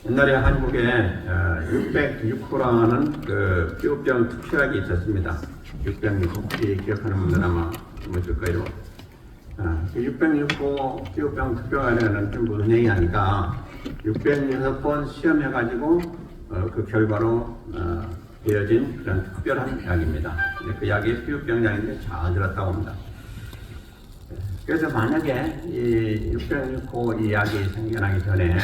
옛날에 한국에 606호라는 그 피부병 특효약이 있었습니다. 606호 기억하는 분들 아마 있을 거예요. 606호 피부병 특효약이라는 게 무슨 얘기하니까 606번 시험해가지고 그 결과로 되어진 그런 특별한 약입니다. 그 약이 피부병 약인데 잘 들었다고 합니다. 그래서 만약에 이 606호 이 약이 생겨나기 전에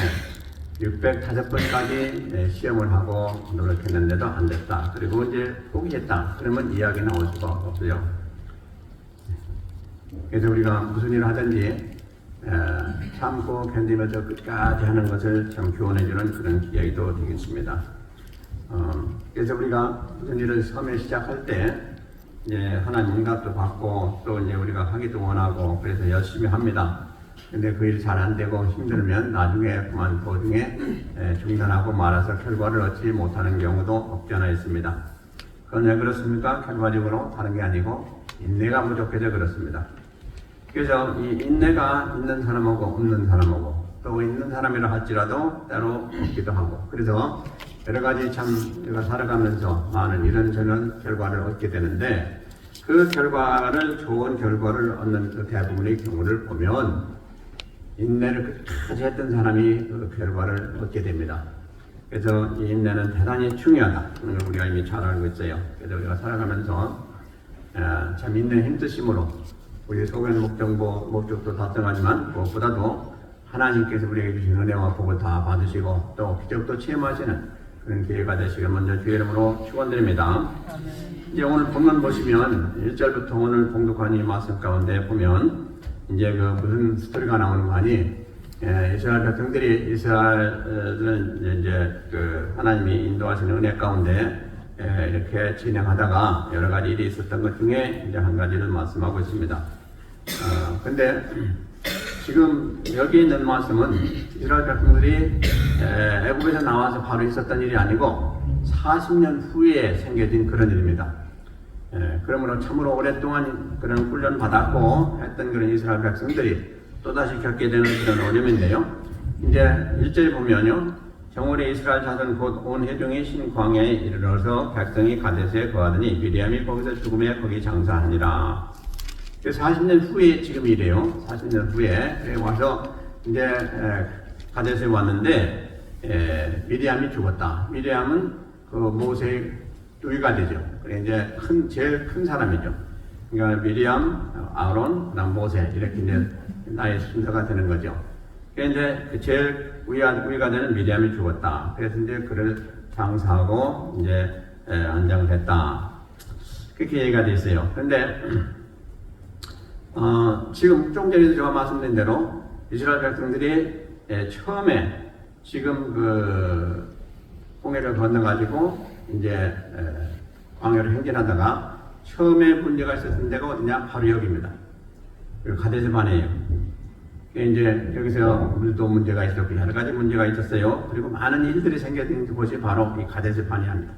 605번까지 시험을 하고 노력했는데도 안 됐다. 그리고 이제 포기했다. 그러면 이 약이 나올 수가 없어요. 그래서 우리가 무슨 일을 하든지 참고 견디면서 끝까지 하는 것을 참 교훈해주는 그런 이야기도 되겠습니다. 그래서 우리가 무슨 일을 처음에 시작할 때 이제 하나님 응답도 받고 또 이제 우리가 하기도 원하고 그래서 열심히 합니다. 근데 그 일 잘 안 되고 힘들면 나중에 그만 도중에 중단하고 말아서 결과를 얻지 못하는 경우도 없지 않아 있습니다. 그건 왜 그렇습니까? 결과적으로 다른 게 아니고 인내가 부족해서 그렇습니다. 그래서 이 인내가 있는 사람하고 없는 사람하고 또 있는 사람이라 할지라도 때로 없기도 하고 그래서 여러 가지 참 우리가 살아가면서 많은 이런저런 결과를 얻게 되는데 그 결과를 좋은 결과를 얻는 그 대부분의 경우를 보면 인내를 끝까지 했던 사람이 그 결과를 얻게 됩니다. 그래서 이 인내는 대단히 중요하다. 그런 걸 우리가 이미 잘 알고 있어요. 그래서 우리가 살아가면서 참 인내 힘쓰심으로 우리 소변 목적도 달성하지만 무엇보다도 하나님께서 우리에게 주신 은혜와 복을 다 받으시고 또 기적도 체험하시는 그런 기회가 되시길 먼저 주의 이름으로 축원드립니다. 이제 오늘 본문 보시면 1절부터 오늘 봉독한 이 말씀 가운데 보면 이제 그 무슨 스토리가 나오는 거 아니? 이스라엘 백성들이 이스라엘은 이제 그 하나님이 인도하시는 은혜 가운데 이렇게 진행하다가 여러 가지 일이 있었던 것 중에 이제 한 가지를 말씀하고 있습니다. 근데 지금 여기 있는 말씀은 이스라엘 백성들이 애굽에서 나와서 바로 있었던 일이 아니고 40년 후에 생겨진 그런 일입니다. 그러므로 참으로 오랫동안 그런 훈련 받았고 했던 그런 이스라엘 백성들이 또다시 겪게 되는 그런 어려움인데요. 이제 1절에 보면요. 정월에 이스라엘 자손 곧 온 회중이 신 광야에 이르러서 백성이 가데스에 거하더니 미리암이 거기서 죽음에 거기 장사하니라. 40년 후에 지금 이래요. 40년 후에 와서 이제 가데스에 왔는데 미리암이 죽었다. 미리암은 그 모세의 누이가 되죠. 이제 제일 큰 사람이죠. 그러니까 미리암, 아론, 그다음 모세 이렇게 이제 나의 순서가 되는 거죠. 그러니까 이제 제일 우위가 되는 미리암이 죽었다. 그래서 이제 그를 장사하고 이제 안장을 했다. 그렇게 얘기가 돼 있어요. 그런데 지금 좀 전에 제가 말씀드린 대로 이스라엘 백성들이 처음에 지금 그 홍해를 건너가지고 이제 광야를 행진하다가 처음에 문제가 있었던 데가 어디냐? 바로 여기입니다. 가데스 반이에요. 이제 여기서 물도 문제가 있었고 여러 가지 문제가 있었어요. 그리고 많은 일들이 생겼던 곳이 바로 이 가데스 반야입니다.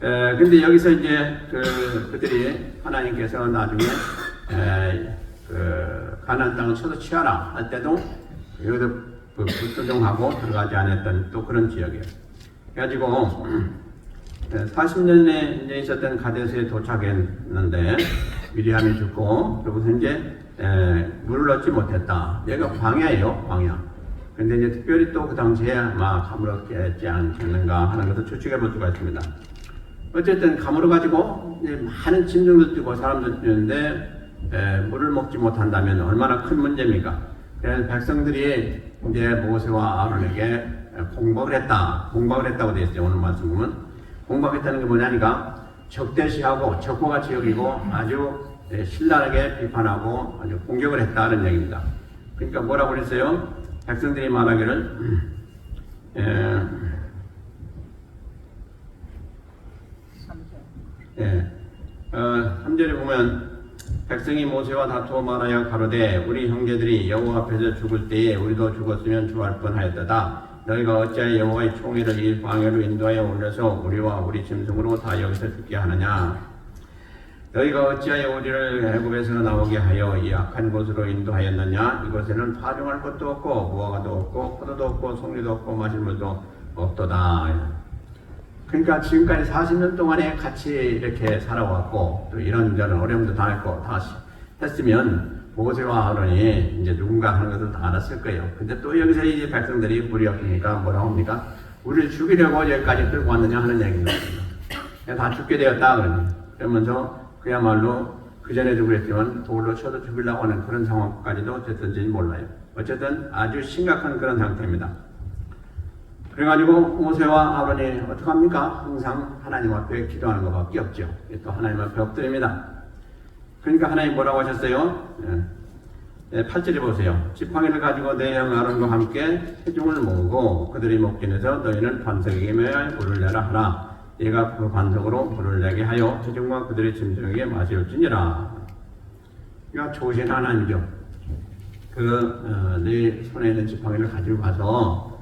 근데 여기서 이제 그들이 하나님께서 나중에 가나안 땅을 쳐서 취하라 할 때도 여기서 불조정하고 들어가지 않았던 또 그런 지역이에요. 그래가지고 40년에 이제 있었던 가데스에 도착했는데 미리암이 죽고 그러고서 이제 물을 얻지 못했다. 얘가 광야예요, 광야. 근데 이제 특별히 또 그 당시에 아마 가물었지 않겠는가 하는 것을 추측해 볼 수가 있습니다. 어쨌든 가물어 가지고 많은 짐승들 뛰고 사람들 뛰는데 물을 먹지 못한다면 얼마나 큰 문제입니까? 그래서 백성들이 이제 모세와 아론에게 공박을 했다고 되어 있어요. 오늘 말씀 보면 공박했다는 게 뭐냐니까 적대시하고 적과 같이 여기고 아주 신랄하게 비판하고 아주 공격을 했다는 얘기입니다. 그러니까 뭐라고 그랬어요? 백성들이 말하기를 3절에 보면 백성이 모세와 다투어 말하여 가로되 우리 형제들이 여호와 앞에서 죽을 때에 우리도 죽었으면 주할 뻔하였도다. 너희가 어찌하여 여호와의 총회를 이 광야로 인도하여 올려서 우리와 우리 짐승으로 다 여기서 죽게 하느냐. 너희가 어찌하여 우리를 애굽에서 나오게 하여 이 악한 곳으로 인도하였느냐? 이곳에는 파종할 것도 없고 무화과도 없고 포도도 없고 송리도 없고 마실 물도 없도다. 그러니까 지금까지 40년 동안에 같이 이렇게 살아왔고 또 이런저런 어려움도 당했고 다 했으면 모세와 아론이 이제 누군가 하는 것을 다 알았을 거예요. 근데 또 여기서 이제 백성들이 불이 없으니까 뭐라고 합니까? 우리를 죽이려고 여기까지 끌고 왔느냐 하는 얘기입니다. 다 죽게 되었다 그러면서 그야말로 그전에도 그랬지만 돌로 쳐도 죽이려고 하는 그런 상황까지도 됐던지 몰라요. 어쨌든 아주 심각한 그런 상태입니다. 그래가지고 모세와 아론이 어떡합니까? 항상 하나님 앞에 기도하는 것밖에 없죠. 또 하나님 앞에 엎드립니다. 그러니까 하나님 뭐라고 하셨어요? 8절에 보세요. 지팡이를 가지고 내 형 아론과 함께 회중을 모으고 그들이 목전에서 너희는 반석에게 매어 물을 내라 하라. 얘가 그 반석으로 물을 내게 하여 회중과 그들의 짐승에게 마실지니라. 그러니까 좋으신 하나님이죠. 네 손에 있는 지팡이를 가지고 가서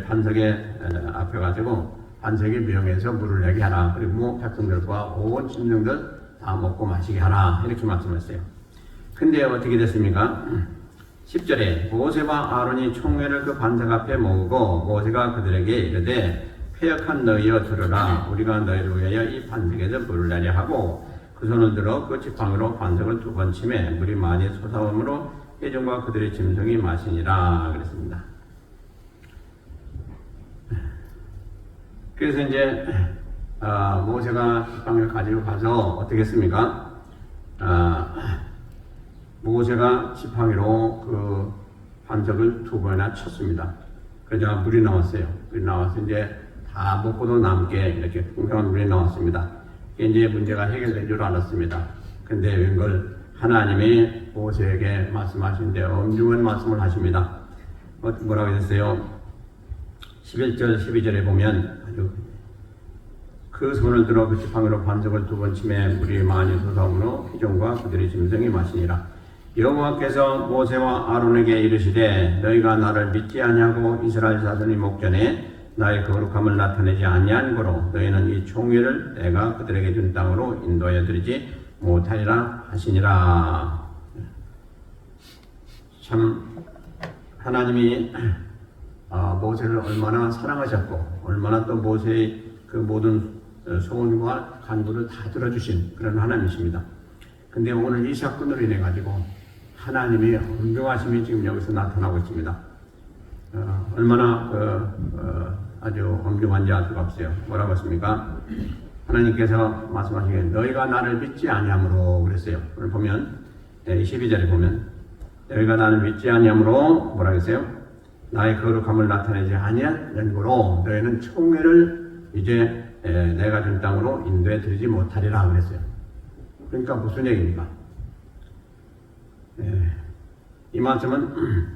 반석에 앞에 가지고 반석에 명해서 물을 내게 하라. 그리고 백성들과 온 짐승들 다 먹고 마시게 하라. 이렇게 말씀했어요. 근데 어떻게 됐습니까? 10절에 모세와 아론이 총회를 그 반석 앞에 모으고 모세가 그들에게 이르되 패역한 너희여 들으라. 우리가 너희를 위하여 이 반석에서 물을 내려 하고 그 손을 들어 그 지팡이로 반석을 2번 치매 물이 많이 솟아오므로 회중과 그들의 짐승이 마시니라 그랬습니다. 그래서 이제 모세가 지팡이를 가지고 가서 어떻게 했습니까? 모세가 지팡이로 그 반석을 2번이나 쳤습니다. 그러자 물이 나왔어요. 물이 나와서 이제 다 먹고도 남게 이렇게 풍성한 물이 나왔습니다. 이게 이제 문제가 해결된 줄 알았습니다. 근데 웬걸 하나님이 모세에게 말씀하시는데 엄중한 말씀을 하십니다. 뭐라고 했어요? 11절, 12절에 보면 아주 그 손을 들어 그 지팡이로 반석을 2번 치매 물이 많이 솟아오므로 회중과 그들의 짐승이 마시니라. 여호와께서 모세와 아론에게 이르시되 너희가 나를 믿지 아니하고 이스라엘 자손의 목전에 나의 거룩함을 나타내지 아니한 거로 너희는 이 총회를 내가 그들에게 준 땅으로 인도하여 드리지 못하리라 하시니라. 참 하나님이 모세를 얼마나 사랑하셨고 얼마나 또 모세의 그 모든 소원과 간구를 다 들어주신 그런 하나님이십니다. 근데 오늘 이 사건으로 인해 가지고 하나님의 엄중하심이 지금 여기서 나타나고 있습니다. 얼마나 아주 엄중한지 알 수가 없어요. 뭐라고 했습니까? 하나님께서 말씀하시기에 너희가 나를 믿지 아니함으로 그랬어요. 오늘 보면 12절에 보면 너희가 나를 믿지 아니함으로 뭐라고 했어요? 나의 거룩함을 나타내지 아니한 연고로 너희는 총회를 이제 내가 준 땅으로 인도해 드리지 못하리라 그랬어요. 그러니까 무슨 얘기입니까? 이 말씀은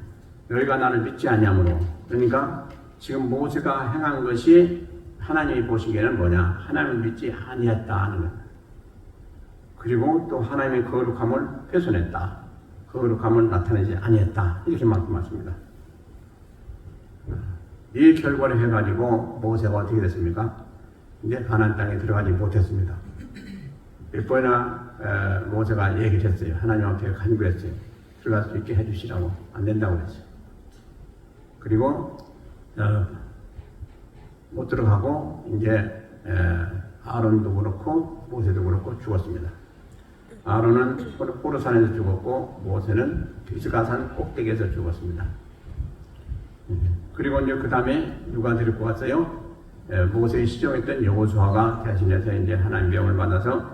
너희가 나를 믿지 아니함으로, 그러니까 지금 모세가 행한 것이 하나님이 보시기에는 뭐냐? 하나님을 믿지 아니했다 하는 거예요. 그리고 또 하나님의 거룩함을 훼손했다. 거룩함을 나타내지 아니했다. 이렇게 말씀하십니다. 이 결과를 해가지고 모세가 어떻게 됐습니까? 이제 가나안 땅에 들어가지 못했습니다. 몇 번이나 모세가 얘기를 했어요. 하나님 앞에 간구했어요. 들어갈 수 있게 해주시라고. 안 된다고 그랬어요. 그리고 못 들어가고 이제 아론도 그렇고 모세도 그렇고 죽었습니다. 아론은 호르산에서 죽었고 모세는 비스가산 꼭대기에서 죽었습니다. 그리고 이제 그 다음에 누가 데리고 왔어요? 모세의 시종했던 여호수아가 대신해서 이제 하나님 명을 받아서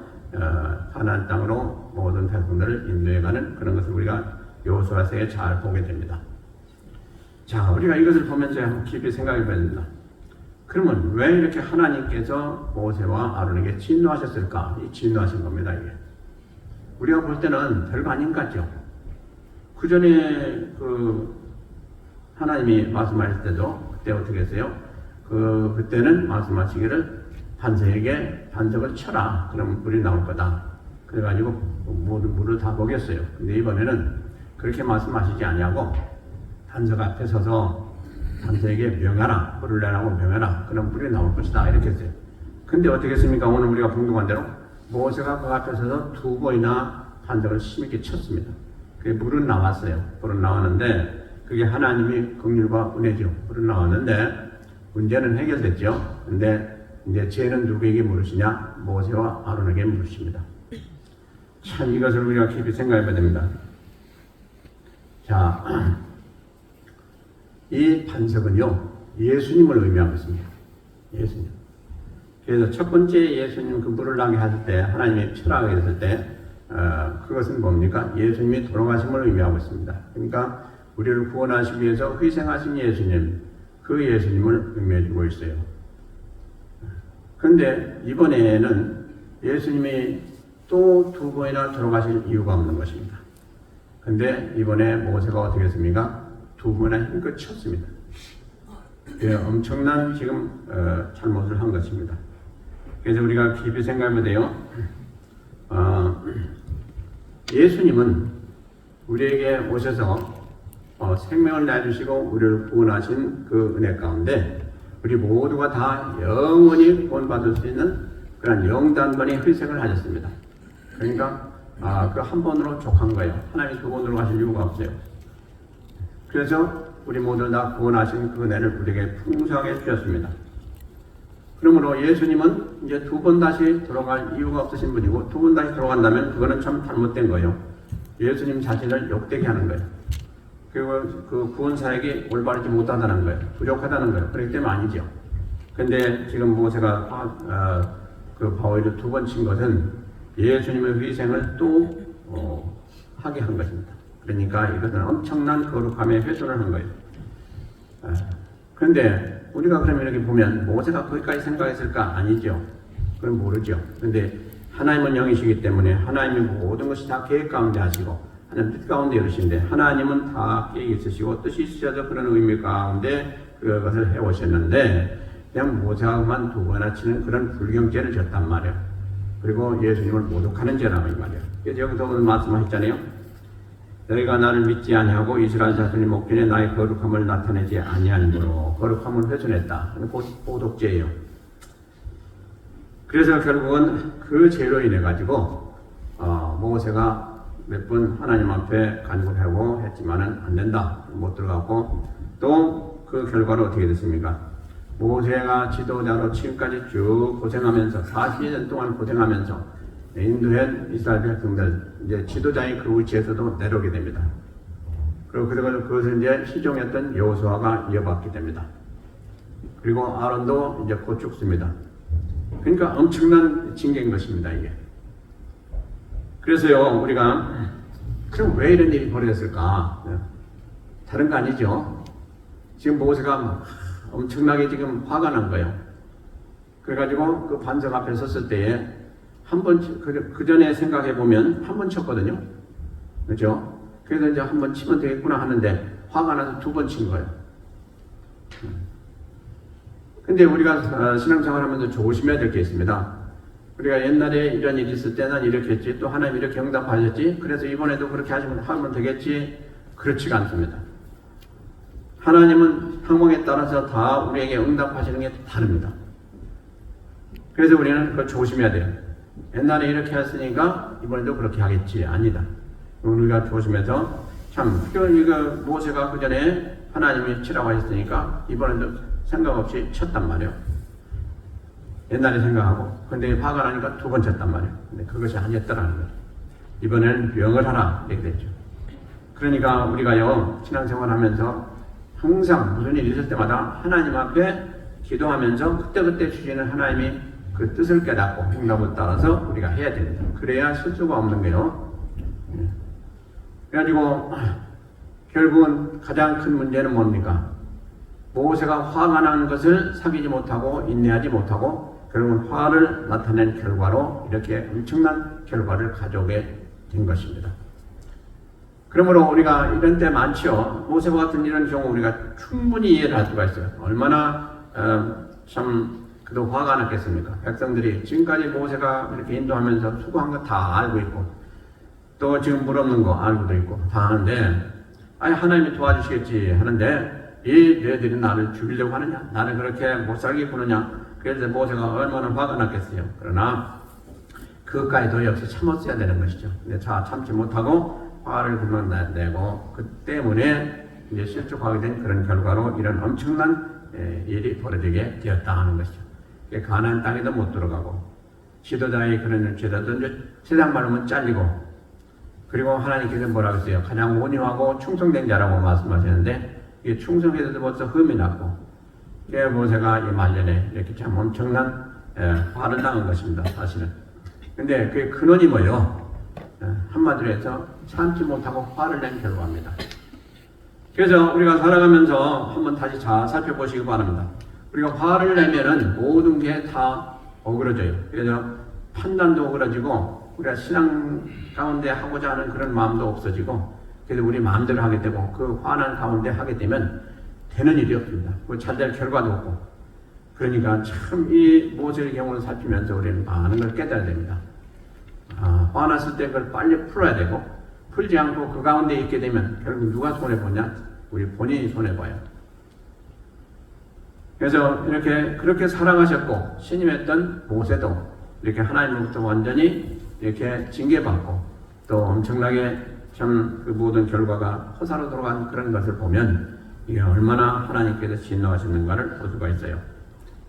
가나안 땅으로 모든 백성들을 인도해가는 그런 것을 우리가 여호수아서에 잘 보게 됩니다. 자, 우리가 이것을 보면서 깊이 생각해 봐야 됩니다. 그러면 왜 이렇게 하나님께서 모세와 아론에게 진노하셨을까? 이 진노하신 겁니다, 이게. 우리가 볼 때는 별거 아닌 것 같죠? 그 전에 하나님이 말씀하실 때도 그때 어떻게 했어요? 그때는 말씀하시기를 반석을 쳐라. 그러면 물이 나올 거다. 그래가지고 모든 물을 다 먹였어요. 근데 이번에는 그렇게 말씀하시지 아니하고 반석 앞에 서서 반석에게 명하라. 물을 내라고 명하라. 그럼 물이 나올 것이다. 이렇게 했어요. 근데 어떻게 했습니까? 오늘 우리가 공동한 대로 모세가 그 앞에서 두 번이나 반석을 힘있게 쳤습니다. 그게 물은 나왔어요. 물은 나왔는데 그게 하나님이 긍휼과 은혜죠. 물은 나왔는데 문제는 해결됐죠. 근데 이제 죄는 누구에게 물으시냐? 모세와 아론에게 물으십니다. 참 이것을 우리가 깊이 생각해야 됩니다. 자, 이 반석은요 예수님을 의미하고 있습니다. 예수님. 그래서 첫 번째 예수님 그 물을 나게 하실 때 하나님이 철학하게 됐을 때 그것은 뭡니까? 예수님이 돌아가심을 의미하고 있습니다. 그러니까 우리를 구원하시기 위해서 희생하신 예수님, 그 예수님을 의미해주고 있어요. 그런데 이번에는 예수님이 또 두 번이나 돌아가실 이유가 없는 것입니다. 근데 이번에 모세가 어떻게 했습니까? 두 번이나 힘껏 쳤습니다. 엄청난 지금 잘못을 한 것입니다. 그래서 우리가 깊이 생각하면 돼요. 예수님은 우리에게 오셔서 생명을 내주시고 우리를 구원하신 그 은혜 가운데 우리 모두가 다 영원히 구원받을 수 있는 그런 영단번의 희생을 하셨습니다. 그러니까 그 한 번으로 족한 거예요. 하나님이 두 번으로 하실 이유가 없어요. 그래서 우리 모두 다 구원하신 그 은혜를 우리에게 풍성하게 주셨습니다. 그러므로 예수님은 이제 두 번 다시 들어갈 이유가 없으신 분이고 두 번 다시 들어간다면 그거는 참 잘못된 거예요. 예수님 자신을 욕되게 하는 거예요. 그리고 그 구원사역이 올바르지 못하다는 거예요. 부족하다는 거예요. 그렇기 때문에 아니죠. 근데 지금 모세가 그 바위를 두 번 친 것은 예수님의 희생을 또 하게 한 것입니다. 그러니까 이것은 엄청난 거룩함의 훼손을 한 거예요. 그런데 우리가 그러면 이렇게 보면 모세가 거기까지 생각했을까? 아니죠. 그건 모르죠. 그런데 하나님은 영이시기 때문에 하나님이 모든 것이 다 계획 가운데 하시고 하나님 뜻 가운데 이루시는데 하나님은 다 계획이 있으시고 뜻이 있으셔서 그런 의미 가운데 그것을 해오셨는데 그냥 모세만 두 번이나 치는 그런 불경죄를 졌단 말이에요. 그리고 예수님을 모독하는 죄라고 이 말이에요. 그래서 여기서 오늘 말씀하셨잖아요. 너희가 나를 믿지 아니하고 이스라엘 자손이 목전에 나의 거룩함을 나타내지 아니하므로 거룩함을 훼손했다. 모독죄예요. 그래서 결국은 그 죄로 인해 가지고 모세가 몇 번 하나님 앞에 간구를 하고 했지만은 안 된다. 못 들어가고 또 그 결과로 어떻게 됐습니까? 모세가 지도자로 지금까지 쭉 고생하면서 40년 동안 고생하면서 인도한 이스라엘 백성들 이제 지도자의 그 위치에서도 내려오게 됩니다. 그리고 그것을 이제 시종했던 여호수아가 이어받게 됩니다. 그리고 아론도 이제 곧 죽습니다. 그러니까 엄청난 징계인 것입니다, 이게. 그래서요, 우리가 그럼 왜 이런 일이 벌어졌을까? 다른 거 아니죠. 지금 모세가 엄청나게 지금 화가 난 거예요. 그래가지고 그 반석 앞에 섰을 때에 한 번, 그 전에 생각해 보면 한 번 쳤거든요. 그죠? 그래서 이제 한 번 치면 되겠구나 하는데 화가 나서 두 번 친 거예요. 근데 우리가 신앙생활 하면서 조심해야 될 게 있습니다. 우리가 옛날에 이런 일이 있을 때는 이렇게 했지, 또 하나님 이렇게 응답하셨지, 그래서 이번에도 그렇게 하면 되겠지, 그렇지가 않습니다. 하나님은 상황에 따라서 다 우리에게 응답하시는 게 다릅니다. 그래서 우리는 그걸 조심해야 돼요. 옛날에 이렇게 했으니까 이번에도 그렇게 하겠지. 아니다. 우리가 조심해서 참 이거 모세가 그 전에 하나님이 치라고 하셨으니까 이번에도 생각 없이 쳤단 말이에요. 옛날에 생각하고 근데 화가 나니까 두 번 쳤단 말이에요. 근데 그것이 아니었더라는 거예요. 이번에는 명을 하라 이렇게 됐죠. 그러니까 우리가요 신앙생활 하면서 항상 무슨 일이 있을 때마다 하나님 앞에 기도하면서 그때그때 주시는 하나님이 그 뜻을 깨닫고 응답을 따라서 우리가 해야 됩니다. 그래야 실수가 없는 거예요. 그래가지고 결국은 가장 큰 문제는 뭡니까? 모세가 화가 나는 것을 사귀지 못하고 인내하지 못하고 결국은 화를 나타낸 결과로 이렇게 엄청난 결과를 가져오게 된 것입니다. 그러므로 우리가 이런 때 많죠. 모세와 같은 이런 경우 우리가 충분히 이해를 할 수가 있어요. 얼마나 참 그도 화가 났겠습니까? 백성들이 지금까지 모세가 이렇게 인도하면서 수고한 거 다 알고 있고 또 지금 물 없는 거 알고도 있고 다 하는데 아니 하나님이 도와주시겠지 하는데 이 너희들이 나를 죽이려고 하느냐? 나를 그렇게 못살게 구느냐? 그래서 모세가 얼마나 화가 났겠어요. 그러나 그것까지도 역시 참았어야 되는 것이죠. 근데 참지 못하고 화를 금방 내고 그 때문에 이제 실족하게 된 그런 결과로 이런 엄청난 일이 벌어지게 되었다 하는 것이죠. 가나안 땅에도 못 들어가고 지도자의 그런 제자도 이제 세상 말로는 잘리고 그리고 하나님께서 뭐라고 했어요? 가장 온유하고 충성된 자라고 말씀하시는데 이게 충성에서도 벌써 흠이 났고 모세가 이 말년에 이렇게 참 엄청난 화를 당한 것입니다. 사실은. 근데 그 근원이 뭐예요? 한마디로 해서 참지 못하고 화를 낸 결과입니다. 그래서 우리가 살아가면서 한번 다시 잘 살펴보시기 바랍니다. 우리가 화를 내면은 모든 게 다 어그러져요. 그래서 판단도 어그러지고 우리가 신앙 가운데 하고자 하는 그런 마음도 없어지고 그래서 우리 마음대로 하게 되고 그 화난 가운데 하게 되면 되는 일이 없습니다. 잘 될 결과도 없고 그러니까 참 이 모세의 경우를 살피면서 우리는 많은 걸 깨달아야 됩니다. 화났을 때 그걸 빨리 풀어야 되고 풀지 않고 그 가운데 있게 되면 결국 누가 손해보냐? 우리 본인이 손해봐요. 그래서 그렇게 살아가셨고 신임했던 모세도 이렇게 하나님으로부터 완전히 이렇게 징계받고 또 엄청나게 참 그 모든 결과가 허사로 돌아간 그런 것을 보면 이게 얼마나 하나님께서 진노하셨는가를 볼 수가 있어요.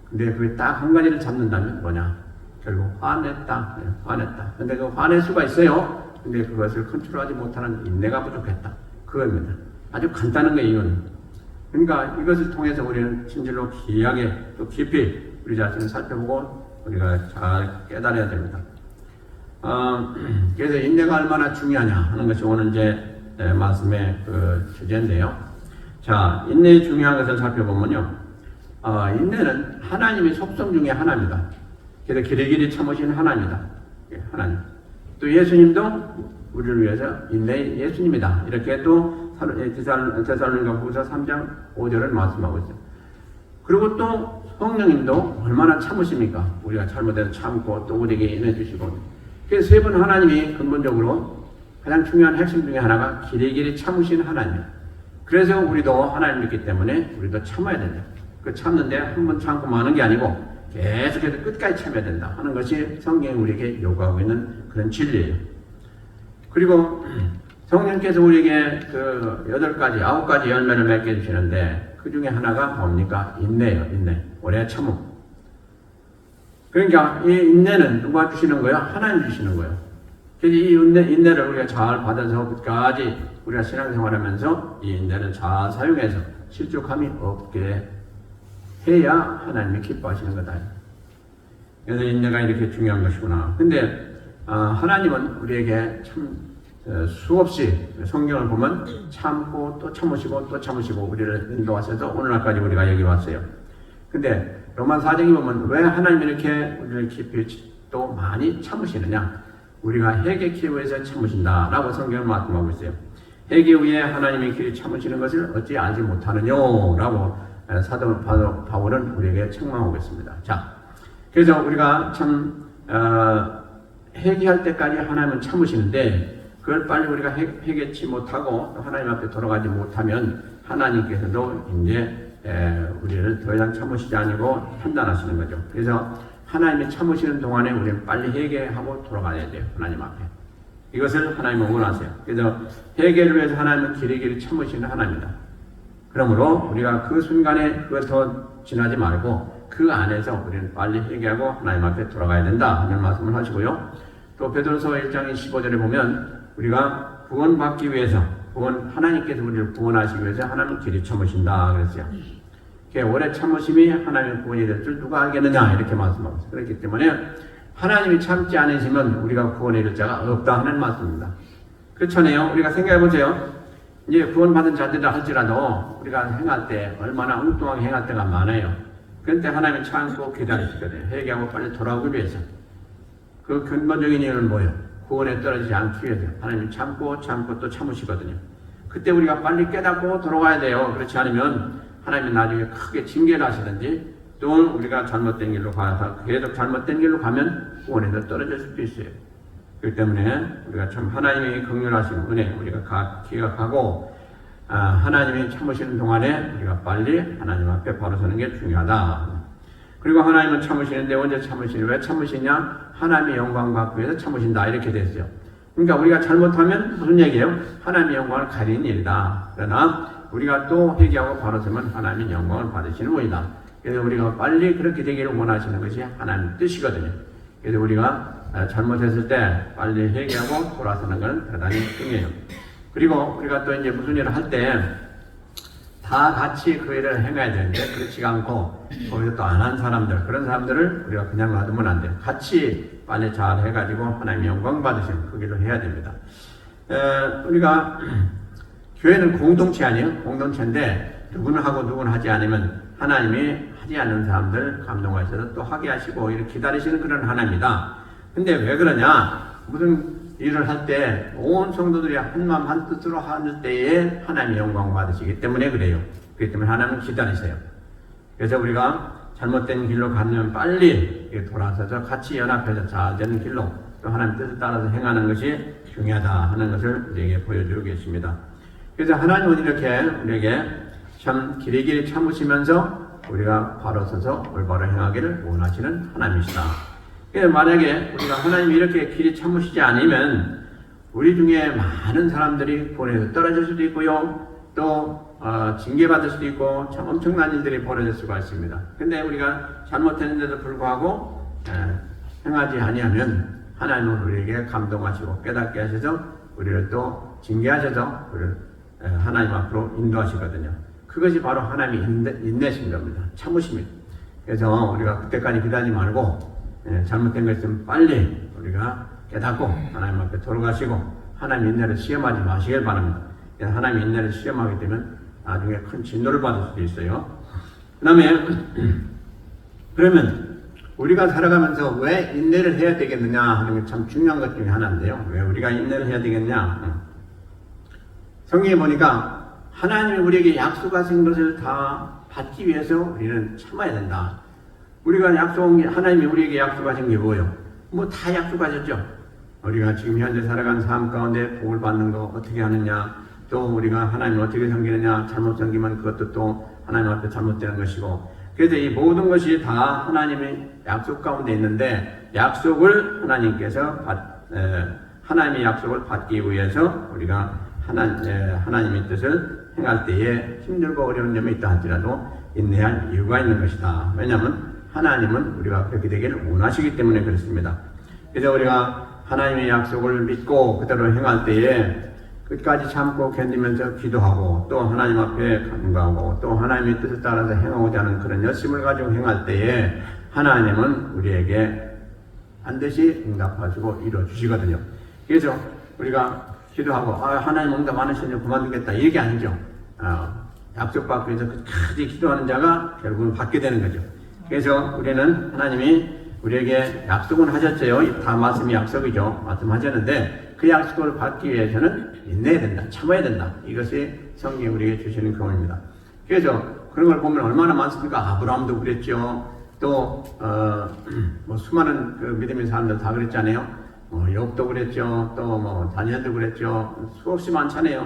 근데 그게 딱 한 가지를 잡는다면 뭐냐? 결국 화냈다. 근데 그 화낼 수가 있어요. 근데 그것을 컨트롤하지 못하는 인내가 부족했다. 그겁니다. 아주 간단한 게 이유는. 그러니까 이것을 통해서 우리는 진실로 귀하게 또 깊이 우리 자신을 살펴보고 우리가 잘 깨달아야 됩니다. 그래서 인내가 얼마나 중요하냐 하는 것이 오늘 이제 말씀의 그 주제인데요. 자, 인내의 중요한 것을 살펴보면요. 인내는 하나님의 속성 중에 하나입니다. 그래서 길이길이 참으신 하나입니다. 하나님. 또 예수님도 우리를 위해서 인내의 예수님이다. 이렇게 또 데살로니가후서 3장 5절을 말씀하고 있어요. 그리고 또 성령님도 얼마나 참으십니까? 우리가 잘못해서 참고 또 우리에게 인해 주시고. 그래서 세 분 하나님이 근본적으로 가장 중요한 핵심 중에 하나가 길이길이 참으신 하나님이에요. 그래서 우리도 하나님 믿기 때문에 우리도 참아야 된다. 그 참는데 한 번 참고 마는 게 아니고 계속해서 끝까지 참아야 된다 하는 것이 성경이 우리에게 요구하고 있는 그런 진리예요. 그리고 성령께서 우리에게 그 9가지 열매를 맺게 해주시는데 그 중에 하나가 뭡니까? 인내예요. 인내. 오래 참음. 그러니까 이 인내는 누가 주시는 거예요? 하나님 주시는 거예요. 그래서 이 인내를 우리가 잘 받아서 끝까지 우리가 신앙생활하면서 이 인내를 잘 사용해서 실족함이 없게 해야 하나님이 기뻐하시는 거다. 그래서 인내가 이렇게 중요한 것이구나. 근데 하나님은 우리에게 참 수없이 성경을 보면 참고 또 참으시고 또 참으시고 우리를 인도하셔서 오늘날까지 우리가 여기 왔어요. 근데 로만 4장에 보면 왜 하나님이 이렇게 우리를 깊이 또 많이 참으시느냐? 우리가 회개 기회에서 참으신다라고 성경을 말씀하고 있어요. 회개 후에 하나님의 길이 참으시는 것을 어찌 알지 못하느냐라고 사도 바울은 우리에게 책망하고 있습니다. 자, 그래서 우리가 참 회개할 때까지 하나님은 참으시는데 그걸 빨리 우리가 회개치 못하고 하나님 앞에 돌아가지 못하면 하나님께서도 이제 우리를 더 이상 참으시지 아니고 판단하시는 거죠. 그래서 하나님이 참으시는 동안에 우리는 빨리 회개하고 돌아가야 돼요. 하나님 앞에. 이것을 하나님은 원하세요. 그래서 회개를 위해서 하나님은 길이길이 참으시는 하나님이다. 그러므로 우리가 그 순간에 그걸 더 지나지 말고 그 안에서 우리는 빨리 회개하고 하나님 앞에 돌아가야 된다 하는 말씀을 하시고요. 또 베드로서 1장 15절에 보면 우리가 구원받기 위해서 하나님께서 우리를 구원하시기 위해서 하나님은 길이 참으신다 그랬어요. 오래 참으심이 하나님의 구원이 될 줄 누가 알겠느냐 이렇게 말씀하고 있어요. 그렇기 때문에 하나님이 참지 않으시면 우리가 구원에 이를 자가 없다 하는 말씀입니다. 그렇잖아요. 우리가 생각해 보세요. 이제 구원받은 자들이라 할지라도 우리가 행할 때 얼마나 엉뚱하게 행할 때가 많아요. 그런데 하나님이 참고 기다리시거든요. 회개하고 빨리 돌아오기 위해서. 그 근본적인 이유는 뭐예요? 구원에 떨어지지 않기 위해서. 하나님이 참고 또 참으시거든요. 그때 우리가 빨리 깨닫고 돌아가야 돼요. 그렇지 않으면 하나님이 나중에 크게 징계를 하시든지 또 우리가 잘못된 길로 가서 계속 잘못된 길로 가면 구원에서 떨어질 수도 있어요. 그렇기 때문에 우리가 참 하나님의 긍휼하신 은혜 우리가 기억하고 하나님이 참으시는 동안에 우리가 빨리 하나님 앞에 바로 서는 게 중요하다. 그리고 하나님은 참으시는데 언제 참으시냐? 왜 참으시냐? 하나님의 영광 받기 위해서 참으신다. 이렇게 됐어요. 그러니까 우리가 잘못하면 무슨 얘기예요? 하나님의 영광을 가리는 일이다. 그러나 우리가 또 회개하고 바로 서면 하나님의 영광을 받으시는 분이다. 그래서 우리가 빨리 그렇게 되기를 원하시는 것이 하나님의 뜻이거든요. 그래서 우리가 잘못했을 때 빨리 회개하고 돌아서는 건 대단히 중요해요. 그리고 우리가 또 이제 무슨 일을 할 때 다 같이 그 일을 행해야 되는데 그렇지가 않고 거기서 또 안 한 사람들, 그런 사람들을 우리가 그냥 놔두면 안 돼요. 같이 빨리 잘 해가지고 하나님의 영광 받으시는 그 길로 해야 됩니다. 우리가 교회는 공동체 아니에요? 공동체인데 누구는 하고 누구는 하지 않으면 하나님이 하지 않는 사람들 감동하셔서 또 하게 하시고 이렇게 기다리시는 그런 하나님이다. 근데 왜 그러냐? 무슨 일을 할 때 온 성도들이 한마음 한뜻으로 하는 때에 하나님의 영광 받으시기 때문에 그래요. 그렇기 때문에 하나님은 기다리세요. 그래서 우리가 잘못된 길로 가면 빨리 돌아서서 같이 연합해서 잘 되는 길로 또 하나님 뜻을 따라서 행하는 것이 중요하다 하는 것을 우리에게 보여주고 계십니다. 그래서 하나님은 이렇게 우리에게 참 길이길이 참으시면서 우리가 바로 서서 올바로 행하기를 원하시는 하나님이시다. 그래서 만약에 우리가 하나님이 이렇게 길이 참으시지 않으면 우리 중에 많은 사람들이 본에서 떨어질 수도 있고요. 또 징계받을 수도 있고 참 엄청난 일들이 벌어질 수가 있습니다. 근데 우리가 잘못했는데도 불구하고 행하지 아니하면 하나님은 우리에게 감동하시고 깨닫게 하셔서 우리를 또 징계하셔서 우리를 하나님 앞으로 인도하시거든요. 그것이 바로 하나님의 인내신 겁니다. 참으십니다. 그래서 우리가 그때까지 기다리지 말고 잘못된 것 있으면 빨리 우리가 깨닫고 하나님 앞에 돌아가시고 하나님 인내를 시험하지 마시길 바랍니다. 하나님 인내를 시험하게 되면 나중에 큰 진노를 받을 수도 있어요. 그 다음에 그러면 우리가 살아가면서 왜 인내를 해야 되겠느냐 하는 게 참 중요한 것 중에 하나인데요. 왜 우리가 인내를 해야 되겠냐? 성경에 보니까 하나님이 우리에게 약속하신 것을 다 받기 위해서 우리는 참아야 된다. 우리가 하나님이 우리에게 약속하신 게 뭐예요? 뭐 다 약속하셨죠. 우리가 지금 현재 살아가는 삶 가운데 복을 받는 거 어떻게 하느냐, 또 우리가 하나님을 어떻게 섬기느냐, 잘못 섬기면 그것도 또 하나님 앞에 잘못되는 것이고, 그래서 이 모든 것이 다 하나님의 약속 가운데 있는데 약속을 하나님의 약속을 받기 위해서 우리가 하나님의 뜻을 행할 때에 힘들고 어려운 점이 있다 할지라도 인내할 이유가 있는 것이다. 왜냐하면 하나님은 우리가 그렇게 되기를 원하시기 때문에 그렇습니다. 그래서 우리가 하나님의 약속을 믿고 그대로 행할 때에 끝까지 참고 견디면서 기도하고 또 하나님 앞에 간구하고 또 하나님의 뜻을 따라서 행하고자 하는 그런 열심을 가지고 행할 때에 하나님은 우리에게 반드시 응답하시고 이루어주시거든요. 그래서 우리가 기도하고 하나님 응답 안 하시면 그만두겠다 이게 아니죠. 약속받기 위해서 끝까지 기도하는 자가 결국은 받게 되는 거죠. 그래서 우리는 하나님이 우리에게 약속은 하셨어요. 다 말씀이 약속이죠. 말씀하셨는데 그 약속을 받기 위해서는 인내해야 된다. 참아야 된다. 이것이 성경이 우리에게 주시는 교훈입니다. 그래서 그런 걸 보면 얼마나 많습니까? 아브라함도 그랬죠. 또 뭐 수많은 그 믿음의 사람들 다 그랬잖아요. 욥도 그랬죠. 또 뭐 다니엘도 그랬죠. 수없이 많잖아요.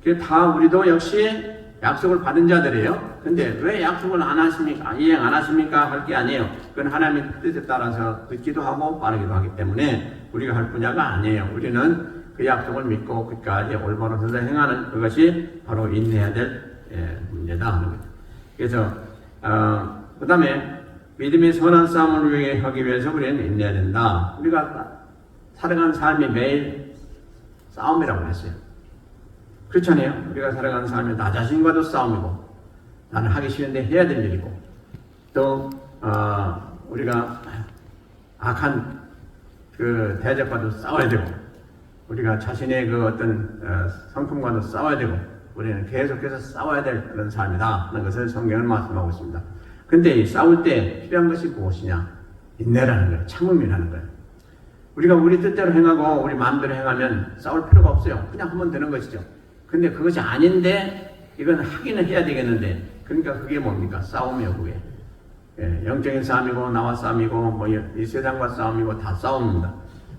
그게 다 우리도 역시 약속을 받은 자들이에요. 근데 왜 약속을 안 하십니까? 이행 안 하십니까? 할 게 아니에요. 그건 하나님의 뜻에 따라서 듣기도 하고 빠르기도 하기 때문에 우리가 할 분야가 아니에요. 우리는 그 약속을 믿고 끝까지 올바로 서서 행하는 그것이 바로 인내해야 될 문제다 하는 거죠. 그래서 그 다음에 믿음의 선한 싸움을 하기 위해서 우리는 인내해야 된다. 우리가 살아가는 삶이 매일 싸움이라고 했어요. 그렇잖아요. 우리가 살아가는 삶이 나 자신과도 싸움이고 나는 하기 싫은데 해야 될 일이고 또 우리가 악한 그 대적과도 싸워야 되고 우리가 자신의 그 어떤 성품과도 싸워야 되고 우리는 계속해서 싸워야 될 그런 삶이다 하는 것을 성경은 말씀하고 있습니다. 근데 이 싸울 때 필요한 것이 무엇이냐? 인내라는 거예요. 참음이라는 거예요. 우리가 우리 뜻대로 행하고 우리 마음대로 행하면 싸울 필요가 없어요. 그냥 하면 되는 것이죠. 근데 그것이 아닌데 이건 하기는 해야 되겠는데 그러니까 그게 뭡니까? 싸움이에요. 그게 영적인 싸움이고 나와 싸움이고 뭐 이 세상과 싸움이고 다 싸움입니다.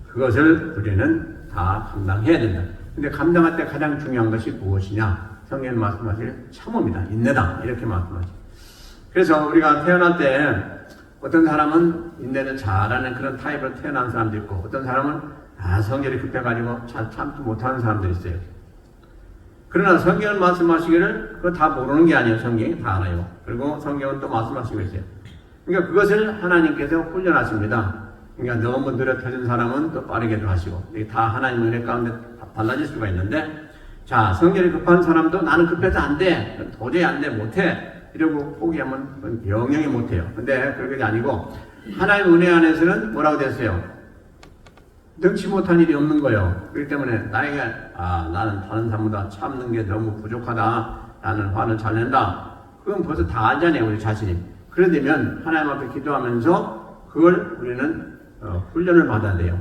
그것을 우리는 다 감당해야 된다. 근데 감당할 때 가장 중요한 것이 무엇이냐? 성경은 말씀하실 참음이다. 인내다. 이렇게 말씀하죠. 그래서 우리가 태어날 때 어떤 사람은 인내를 잘하는 그런 타입으로 태어난 사람도 있고, 어떤 사람은 성질이 급해가지고 잘 참지 못하는 사람들이 있어요. 그러나 성경은 말씀하시기를 그거 다 모르는 게 아니에요. 성경이 다 알아요. 그리고 성경은 또 말씀하시고 있어요. 그러니까 그것을 하나님께서 훈련하십니다. 그러니까 너무 느려터진 사람은 또 빠르게도 하시고, 이게 다 하나님의 은혜 가운데 달라질 수가 있는데, 자, 성질이 급한 사람도 나는 급해서 안 돼, 도저히 안 돼, 못해 이러고 포기하면 영영이 못해요. 근데 그게 아니고 하나님의 은혜 안에서는 뭐라고 됐어요? 능치 못한 일이 없는 거예요. 그렇기 때문에 나에게 나는 다른 사람보다 참는 게 너무 부족하다, 나는 화를 잘 낸다, 그건 벌써 다 알잖아요, 우리 자신이. 그러면 하나님 앞에 기도하면서 그걸 우리는 훈련을 받아야 돼요.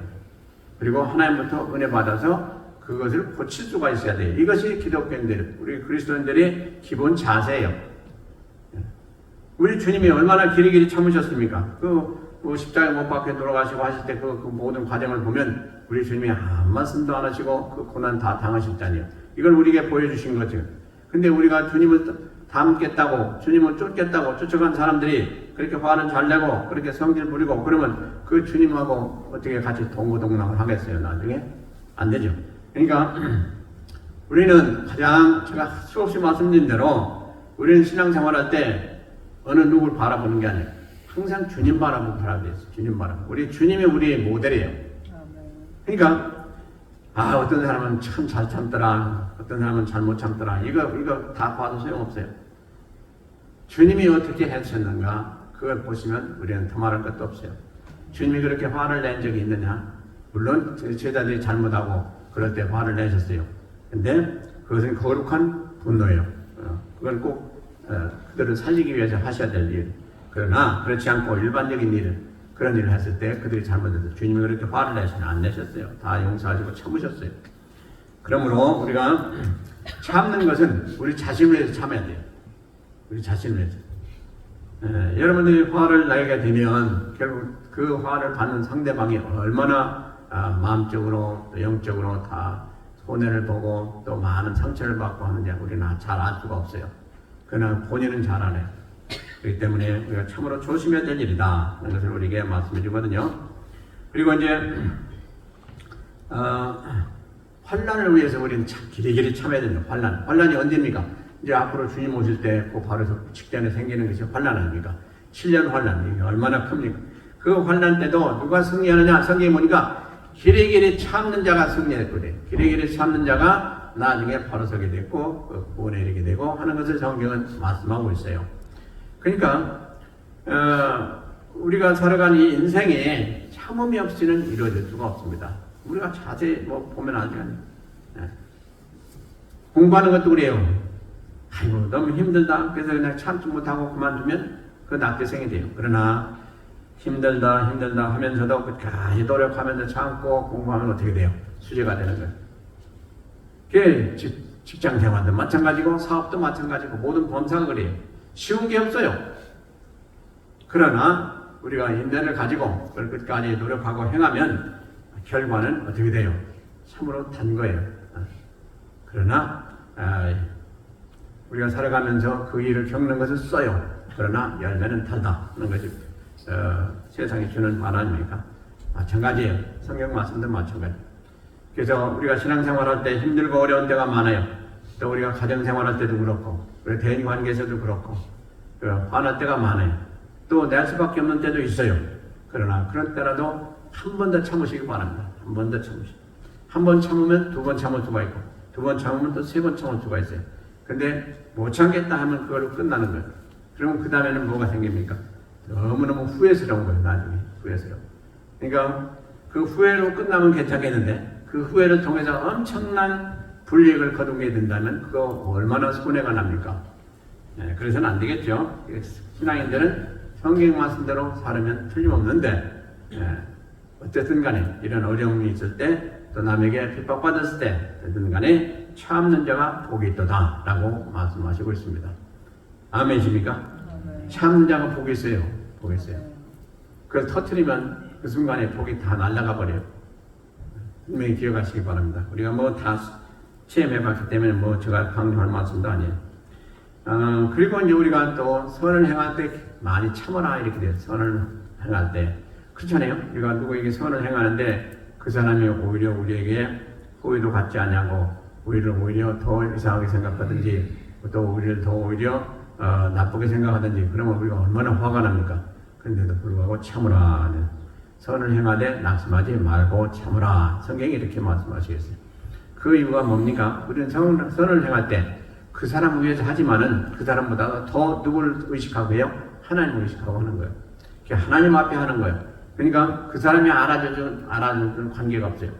그리고 하나님부터 은혜 받아서 그것을 고칠 수가 있어야 돼요. 이것이 기독교인들, 우리 그리스도인들의 기본 자세예요. 우리 주님이 얼마나 길이길이 참으셨습니까? 십자가에 못 박혀 돌아가시고 하실 때 그 모든 과정을 보면 우리 주님이 한 말씀도 안 하시고 그 고난 다 당하셨잖아요. 이걸 우리에게 보여주신 거죠. 근데 우리가 주님을 닮겠다고, 주님을 쫓겠다고 쫓아간 사람들이 그렇게 화는 잘 내고 그렇게 성질 부리고 그러면 그 주님하고 어떻게 같이 동고동락을 하겠어요, 나중에? 안 되죠. 그러니까 우리는 가장, 제가 수없이 말씀드린 대로 우리는 신앙생활할 때 어느 누굴 바라보는 게 아니에요. 항상 주님 바라보고 살아야 돼요. 주님 바라보고. 우리 주님이 우리의 모델이에요. 그러니까 어떤 사람은 참 잘 참더라, 어떤 사람은 잘 못 참더라, 이거 다 봐도 소용없어요. 주님이 어떻게 하셨는가 그걸 보시면 우리는 더 말할 것도 없어요. 주님이 그렇게 화를 낸 적이 있느냐? 물론 제자들이 잘못하고 그럴 때 화를 내셨어요. 근데 그것은 거룩한 분노예요. 그건 꼭 그들을 살리기 위해서 하셔야 될 일. 그러나 그렇지 않고 일반적인 일, 그런 일을 했을 때 그들이 잘못해서 주님이 그렇게 화를 내시면 안 내셨어요. 다 용서하시고 참으셨어요. 그러므로 우리가 참는 것은 우리 자신을 위해서 참아야 돼요. 우리 자신을 위해서. 여러분들이 화를 내게 되면 결국 그 화를 받는 상대방이 얼마나 마음적으로 또 영적으로 다 손해를 보고 또 많은 상처를 받고 하는지 우리는 잘 알 수가 없어요. 그러나 본인은 잘 알아요. 그렇기 때문에 우리가 참으로 조심해야 될 일이다 하는 것을 우리에게 말씀해 주거든요. 그리고 이제 환난을 위해서 우리는 길이길이 참아야 됩니다. 환난이 언제입니까? 이제 앞으로 주님 오실 때 그 바로 직전에 생기는 것이 환난 아닙니까? 7년 환난, 이게 얼마나 큽니까? 그 환난 때도 누가 승리하느냐? 성경에 보니까 길이길이 참는 자가 승리했거든요. 길이길이 참는 자가 나중에 바로 서게 됐고 구원에 이르게 되고 하는 것을 성경은 말씀하고 있어요. 그러니까 우리가 살아가는 이 인생에 참음이 없이는 이루어질 수가 없습니다. 우리가 자세히 보면 알잖아요. 공부하는 것도 그래요. 아이고 너무 힘들다, 그래서 그냥 참지 못하고 그만두면 그 낙태생이 돼요. 그러나 힘들다 하면서도 끝까지 노력하면서 참고 공부하면 어떻게 돼요? 수제가 되는 거예요. 그게 직장 생활도 마찬가지고 사업도 마찬가지고 모든 범사가 그래요. 쉬운 게 없어요. 그러나 우리가 인내를 가지고 그걸 끝까지 노력하고 행하면 결과는 어떻게 돼요? 참으로 단 거예요. 그러나 우리가 살아가면서 그 일을 겪는 것을 써요. 그러나 열매는 달다 하는 것이 세상이 주는 말 아닙니까? 마찬가지예요. 성경 말씀도 마찬가지. 그래서 우리가 신앙생활할 때 힘들고 어려운 때가 많아요. 또 우리가 가정생활할 때도 그렇고 우리 대인관계에서도 그렇고 화날 때가 많아요. 또 낼 수밖에 없는 때도 있어요. 그러나 그런 때라도 한 번 더 참으시기 바랍니다. 한 번 더 참으시고 한 번 참으면 두 번 참을 수가 있고 두 번 참으면 또 세 번 참을 수가 있어요. 근데 못 참겠다 하면 그걸로 끝나는 거예요. 그러면 그 다음에는 뭐가 생깁니까? 너무너무 후회스러운 거예요. 나중에 후회스러워. 그러니까 그 후회로 끝나면 괜찮겠는데 그 후회를 통해서 엄청난 불이익을 거두게 된다면 그거 얼마나 손해가 납니까? 그래서는 안 되겠죠. 신앙인들은 성경 말씀대로 살으면 틀림없는데 어쨌든 간에 이런 어려움이 있을 때 또 남에게 핍박받았을 때 어쨌든 간에 참는 자가 복이 있도다 라고 말씀하시고 있습니다. 아멘이십니까? 참는 자가 복이 있어요. 복이 있어요. 그걸 터뜨리면 그 순간에 복이 다 날아가 버려요. 분명히 기억하시기 바랍니다. 우리가 다 체험해봤기 때문에 제가 강조할 말씀도 아니에요. 그리고 이제 우리가 또 선을 행할 때 많이 참아라 이렇게 돼요. 선을 행할 때. 그렇잖아요. 우리가 누구에게 선을 행하는데 그 사람이 오히려 우리에게 호의도 갖지 않냐고 우리를 오히려 더 이상하게 생각하든지 또 우리를 더 오히려 나쁘게 생각하든지 그러면 우리가 얼마나 화가 납니까? 그런데도 불구하고 참으라. 선을 행하되 낙심하지 말고 참으라. 성경이 이렇게 말씀하시겠어요. 그 이유가 뭡니까? 우리는 선을 행할 때 그 사람 위해서 하지만은 그 사람보다 더 누구를 의식하고요? 하나님을 의식하고 하는 거예요. 하나님 앞에 하는 거예요. 그러니까 그 사람이 알아주는 관계가 없어요.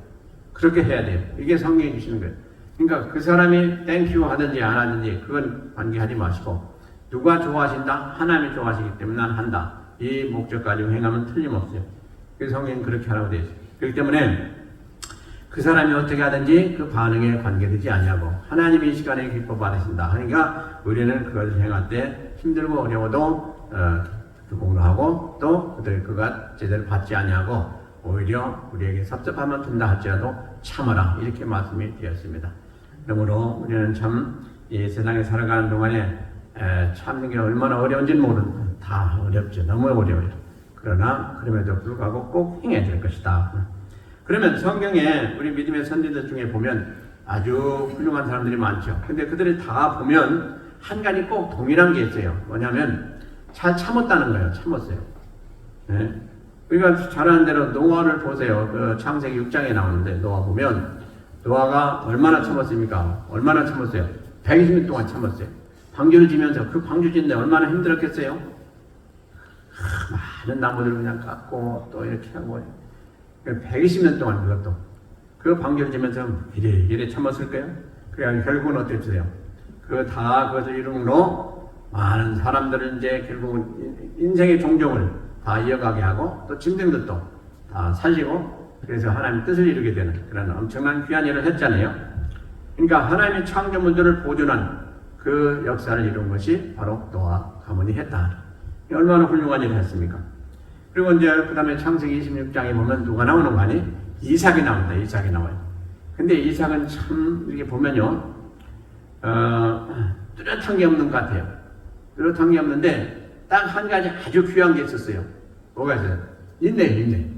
그렇게 해야 돼요. 이게 성경이 주시는 거예요. 그러니까 그 사람이 땡큐 하든지 안 하든지 그건 관계하지 마시고 누가 좋아하신다? 하나님이 좋아하시기 때문에 난 한다. 이 목적 가지고 행하면 틀림없어요. 그래서 성경은 그렇게 하라고 되어 있어요. 그렇기 때문에 그 사람이 어떻게 하든지 그 반응에 관계되지 않냐고 하나님이 이 시간에 기뻐 받으신다. 그러니까 우리는 그것을 행할 때 힘들고 어려워도 공로하고 또 그가 제대로 받지 않냐고 오히려 우리에게 섭섭하면 든다 할지라도 참아라 이렇게 말씀이 되었습니다. 그러므로 우리는 참 이 세상에 살아가는 동안에 참는 게 얼마나 어려운지는 모르는 다 어렵죠. 너무 어려워요. 그러나 그럼에도 불구하고 꼭 행해야 될 것이다. 그러면 성경에 우리 믿음의 선지자들 중에 보면 아주 훌륭한 사람들이 많죠. 근데 그들이 다 보면 한 가지 꼭 동일한 게 있어요. 뭐냐면 잘 참았다는 거예요. 참았어요. 네. 우리가 잘 아는 대로 노아를 보세요. 그 창세기 6장에 나오는데 노아 보면 노아가 얼마나 참았습니까? 얼마나 참았어요? 120년 동안 참았어요. 방주를 지면서 그 방주 짓는데 얼마나 힘들었겠어요? 많은 나무들을 그냥 깎고 또 이렇게 하고 120년 동안 그것도 그 방주를 지면서 이래 참았을 거예요. 그래 결국은 어땠어요? 그것을 이루므로 많은 사람들은 이제 결국은 인생의 종종을 다 이어가게 하고 또 짐승들도 다 살리고 그래서 하나님의 뜻을 이루게 되는 그런 엄청난 귀한 일을 했잖아요. 그러니까 하나님의 창조물들을 보존한 그 역사를 이룬 것이 바로 노아 가문이 했다. 얼마나 훌륭한 일을 했습니까? 그리고 이제 그 다음에 창세기 26장에 보면 누가 나오는 거 아니? 이삭이 나옵니다. 이삭이 나와요. 근데 이삭은 참 이렇게 보면요 뚜렷한 게 없는 것 같아요. 뚜렷한 게 없는데 딱 한 가지 아주 귀한 게 있었어요. 뭐가 있어요? 인내.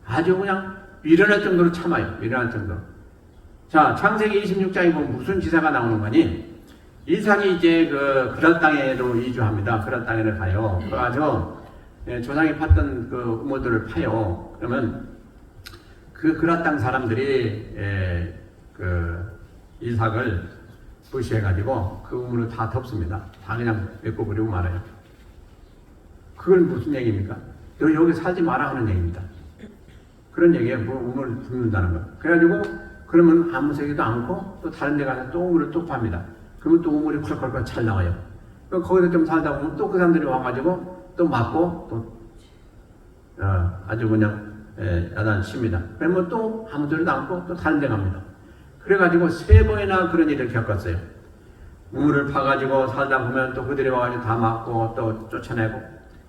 아주 그냥 미련할 정도로 참아요. 미련할 정도로. 자, 창세기 26장에 보면 무슨 기사가 나오는 거니? 이삭이 이제 그랄 땅에로 이주합니다. 그랄 땅에를 가요. 그래가지고 조상이 팠던 그 우물들을 파요. 그러면 그 그랄 땅 사람들이 그 이삭을 무시해가지고 그 우물을 다 덮습니다. 다 그냥 메꿔 버리고 말아요. 그건 무슨 얘기입니까? 너 여기 살지 마라 하는 얘기입니다. 그런 얘기에 뭐 우물을 덮는다는 거예요. 그래가지고 그러면 아무 새기도 않고 또 다른 데 가서 또 우물을 또 팝니다. 그러면 또 우물이 콸콸콸 잘 나와요. 거기서 좀 살다 보면 또 그 사람들이 와가지고 또 맞고 또 아주 그냥 야단칩니다. 그러면 또 아무 소리도 않고 또 다른 데 갑니다. 그래가지고 3번이나 그런 일을 겪었어요. 우물을 파가지고 살다 보면 또 그들이 와가지고 다 맞고 또 쫓아내고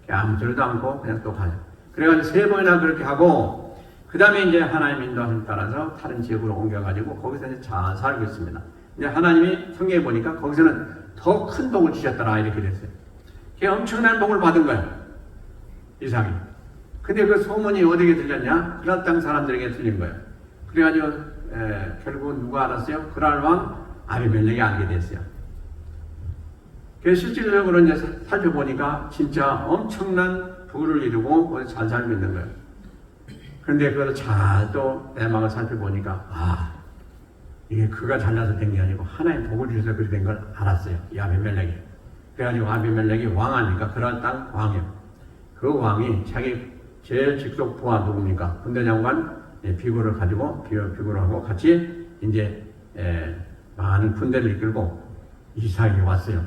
아무 소리도 않고 그냥 또 가요. 그래가지고 3번이나 그렇게 하고 그 다음에 이제 하나님 인도하심에 따라서 다른 지역으로 옮겨가지고 거기서 이제 잘 살고 있습니다. 이제 하나님이 성경에 보니까 거기서는 더 큰 복을 주셨더라 이렇게 됐어요. 걔 엄청난 복을 받은 거예요. 이삭이. 근데 그 소문이 어디에 들렸냐? 그랄 땅 사람들에게 들린 거예요. 그래가지고 결국은 누가 알았어요? 그랄 왕 아비멜렉이 알게 됐어요. 그래서 실질적으로 이제 살펴보니까 진짜 엄청난 부를 이루고 잘 살고 있는 거예요. 그런데 그걸 잘 또 내막을 살펴보니까 이게 그가 잘나서 된 게 아니고 하나님 복을 주셔서 그렇게 된 걸 알았어요. 이 아비멜렉이. 그래가지고 아비멜렉이 왕하니까 그랄 땅 왕이에요. 그 왕이 자기 제일 직속 부하 누굽니까? 군대장관 비구를 가지고 비구를 하고 같이 이제 많은 군대를 이끌고 이삭이 왔어요.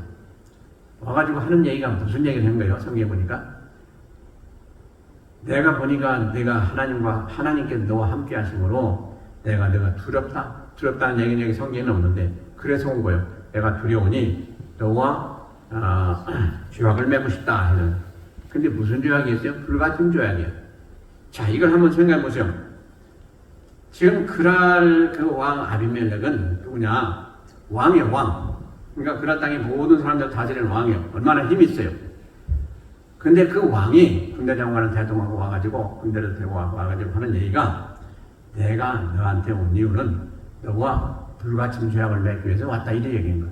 와가지고 하는 얘기가 무슨 얘기를 한 거예요? 성경에 보니까 내가 보니까 내가 하나님께 너와 함께 하심으로 내가 두렵다는 얘기는 여기 성경에는 없는데 그래서 온 거예요. 내가 두려우니 너와 조약을 맺고 싶다 하는. 근데 무슨 조약이었어요? 불같은 조약이에요. 자, 이걸 한번 생각해 보세요. 지금 그랄 그 왕 아비멜렉은 누구냐? 왕이에요, 왕. 그러니까 그런 땅의 모든 사람들 다스리는 왕이요. 얼마나 힘이 있어요. 근데 그 왕이 군대장관을 대동하고 와가지고 군대를 대고 와가지고 하는 얘기가 내가 너한테 온 이유는 너와 불가침 조약을 맺기 위해서 왔다 이래 얘기인 거야.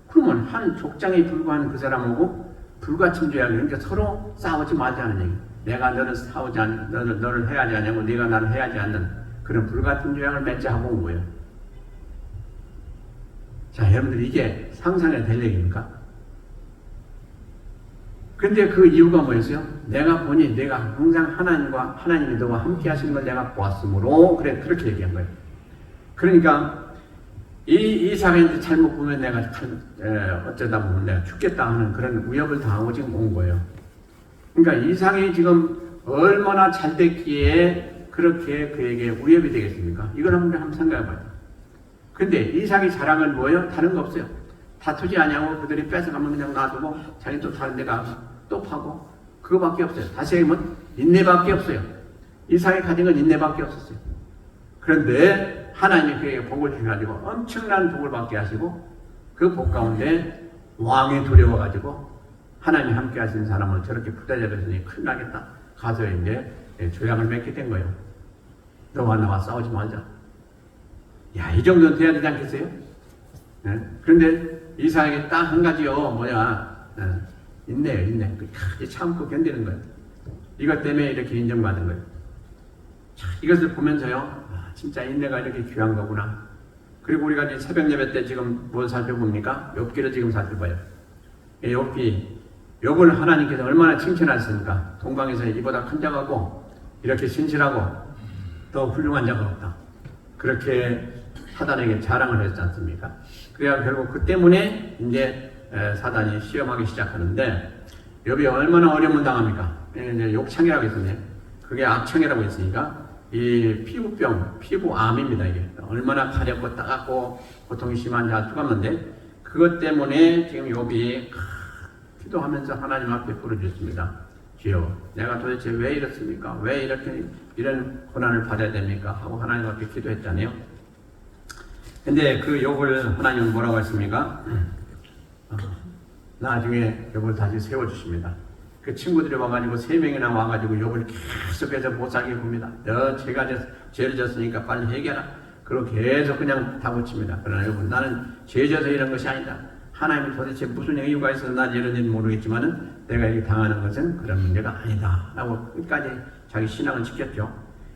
그러면 한 족장에 불과한 그 사람하고 불가침 조약이 그러니까 서로 싸우지 말자는 얘기. 내가 너를 싸우지 않, 너를 해하지 않냐고 네가 나를 해하지 않는 그런 불가침 조약을 맺자 하고 온 거예요. 자, 여러분들 이게 상상이 될 얘기입니까? 근데 그 이유가 뭐였어요? 내가 보니 내가 항상 하나님이 너와 함께 하시는 걸 내가 보았으므로 그렇게 얘기한 거예요. 그러니까 이 이삭이 잘못 보면 내가 어쩌다 보면 내가 죽겠다 하는 그런 위협을 당하고 지금 온 거예요. 그러니까 이삭이 지금 얼마나 잘 됐기에 그렇게 그에게 위협이 되겠습니까? 이걸 한번 생각해 봐요. 근데 이삭이 잘한 건 뭐예요? 다른 거 없어요. 다투지 아니하고 그들이 뺏어가면 그냥 놔두고 자기 또 다른 데 가서 또 파고 그거밖에 없어요. 다시 얘기하면 인내밖에 없어요. 이삭이 가진 건 인내밖에 없었어요. 그런데 하나님이 그에게 복을 주셔가지고 엄청난 복을 받게 하시고 그 복 가운데 왕이 두려워가지고 하나님이 함께 하시는 사람을 저렇게 붙잡았으니 큰일 나겠다. 가서 이제 조약을 맺게 된 거예요. 너와 나와 싸우지 말자. 야, 이 정도는 돼야 되지 않겠어요? 네? 그런데 이삭에게 딱 한 가지요. 인내요, 인내. 참고 견디는 거예요. 이것 때문에 이렇게 인정받은 거예요. 자, 이것을 보면서요. 진짜 인내가 이렇게 귀한 거구나. 그리고 우리가 이제 새벽 예배 때 지금 뭘 살펴봅니까? 욥기를 지금 살펴봐요. 욥을 하나님께서 얼마나 칭찬하셨습니까? 동방에서 이보다 큰 자가 없고 이렇게 신실하고 더 훌륭한 자가 없다. 그렇게 사단에게 자랑을 했지 않습니까? 그래야 결국 그 때문에 이제 사단이 시험하기 시작하는데 욥이 얼마나 어려움을 당합니까? 이제 욕창이라고 했었네요. 그게 악창이라고 했으니까 이 피부암입니다. 이게 얼마나 가렵고 따갑고 고통이 심한 자가 죽었는데 그것 때문에 지금 욥이 기도하면서 하나님 앞에 부르짖습니다. 주여, 내가 도대체 왜 이렇습니까? 왜 이렇게 이런 고난을 받아야 됩니까? 하고 하나님 앞에 기도했잖아요. 근데 그 욥을 하나님은 뭐라고 했습니까? 나중에 욥을 다시 세워주십니다. 그 친구들이 와가지고 3명이나 와가지고 욥을 계속해서 못살게 봅니다. 너 죄를 졌으니까 빨리 해결하라. 그리고 계속 그냥 다붙입니다. 그러나 욥은 나는 죄 져서 이런 것이 아니다. 하나님이 도대체 무슨 이유가 있어서 난 이런 일은 모르겠지만은 내가 이렇게 당하는 것은 그런 문제가 아니다. 라고 끝까지 자기 신앙을 지켰죠.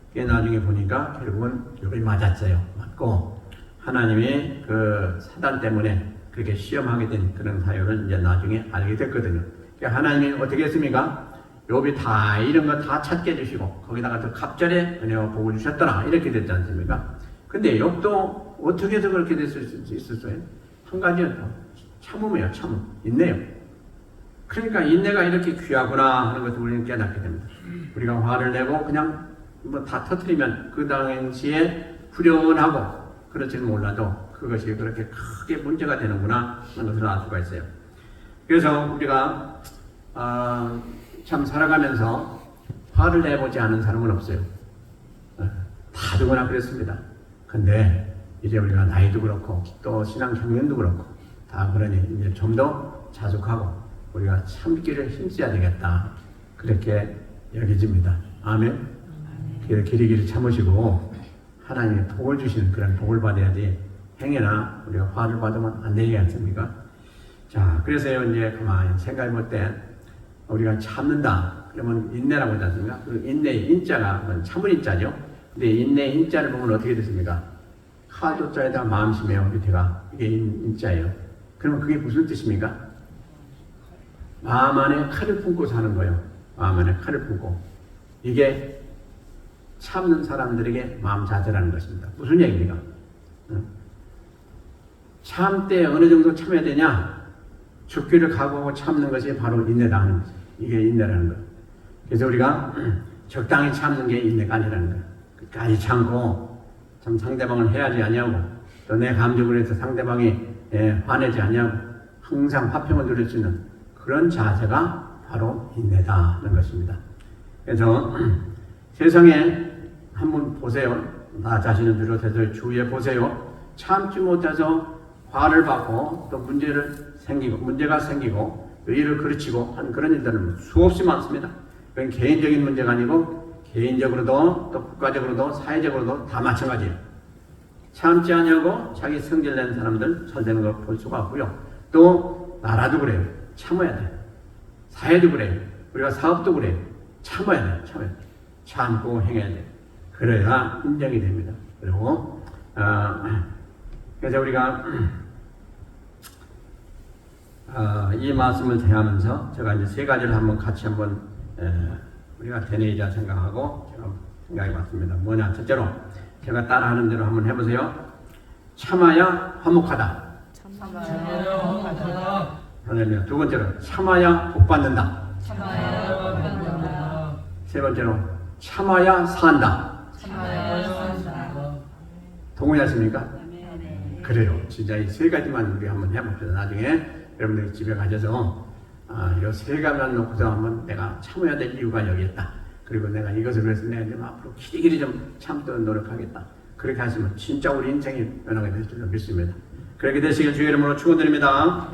그게 나중에 보니까 결국은 욥이 맞았어요. 맞고 하나님이 그 사단 때문에 그렇게 시험하게 된 그런 사유를 이제 나중에 알게 됐거든요. 그러니까 하나님이 어떻게 했습니까? 욥이 다 이런 거 다 찾게 해주시고 거기다가 더 갑절에 은혜와 복을 주셨더라 이렇게 됐지 않습니까? 근데 욥도 어떻게 해서 그렇게 됐을 수 있었어요? 한 가지였죠. 참음이에요. 참음. 인내요. 그러니까 인내가 이렇게 귀하구나 하는 것을 우리는 깨닫게 됩니다. 우리가 화를 내고 그냥 뭐 다 터뜨리면 그 당시에 후련하고 그렇지는 몰라도 그것이 그렇게 크게 문제가 되는구나 하는 것을 알 수가 있어요. 그래서 우리가 참 살아가면서 화를 내보지 않은 사람은 없어요. 다 누구나 그랬습니다. 근데 이제 우리가 나이도 그렇고 또 신앙 경륜도 그렇고 다 그러니 이제 좀 더 자숙하고 우리가 참기를 힘써야 되겠다. 그렇게 여겨집니다. 아멘. 길이길이 참으시고 하나님이 복을 주시는 그런 복을 받아야지 행여나 우리가 화를 받으면 안 되지 않습니까? 자, 그래서 이제 가만히 생각해 볼 때 우리가 참는다. 그러면 인내라고 하지 않습니까? 그 인내의 인자가 참을 인자죠. 근데 인내의 인자를 보면 어떻게 됐습니까? 카조자에다 마음심에요. 밑에가 이게 인자예요. 그러면 그게 무슨 뜻입니까? 마음 안에 칼을 품고 사는 거예요. 마음 안에 칼을 품고. 이게 참는 사람들에게 마음 자세라는 것입니다. 무슨 얘기입니까? 참 때 어느 정도 참아야 되냐? 죽기를 각오하고 참는 것이 바로 인내다 하는 거죠. 이게 인내라는 거예요. 그래서 우리가 적당히 참는 게 인내가 아니라는 거예요. 끝까지 참고 참 상대방을 해하지 아니하고 또 내 감정을 해서 상대방이 화내지 아니하고 항상 화평을 누릴 수 있는 그런 자세가 바로 인내다는 것입니다. 그래서 세상에 한번 보세요. 나 자신을 비롯해서 주위에 보세요. 참지 못해서 화를 받고 또 문제가 생기고 또 일을 그르치고 한 그런 일들은 수없이 많습니다. 그건 개인적인 문제가 아니고 개인적으로도 또 국가적으로도 사회적으로도 다 마찬가지예요. 참지 아니하고 자기 성질 낸 사람들 잘되는 걸 볼 수가 없고요. 또 나라도 그래요. 참아야 돼. 사회도 그래요. 우리가 사업도 그래요. 참아야 돼. 참아야 돼. 참고 행해야 돼. 그래야 인정이 됩니다. 그리고 그래서 우리가 이 말씀을 대하면서 제가 이제 세 가지를 같이 우리가 되뇌이자 생각하고 제가 생각해 봤습니다. 뭐냐? 첫째로 제가 따라하는 대로 한번 해보세요. 참아야 화목하다. 참아야 화목하다. 하나님. 두 번째로 참아야 복받는다. 참아야 복받는다. 세 번째로 참아야 산다. 참아야 산다. 동의하십니까? 네. 그래요. 진짜 이 세 가지만 우리 한번 해봅시다. 나중에 여러분들 집에 가셔서 이 세 가지만 놓고서 한번 내가 참아야 될 이유가 여기 있다. 그리고 내가 이것을 위해서 내가 좀 앞으로 길이길이 좀 참도록 노력하겠다. 그렇게 하시면 진짜 우리 인생이 변하게 될 줄 믿습니다. 그렇게 되시길 주의 이름으로 축원드립니다.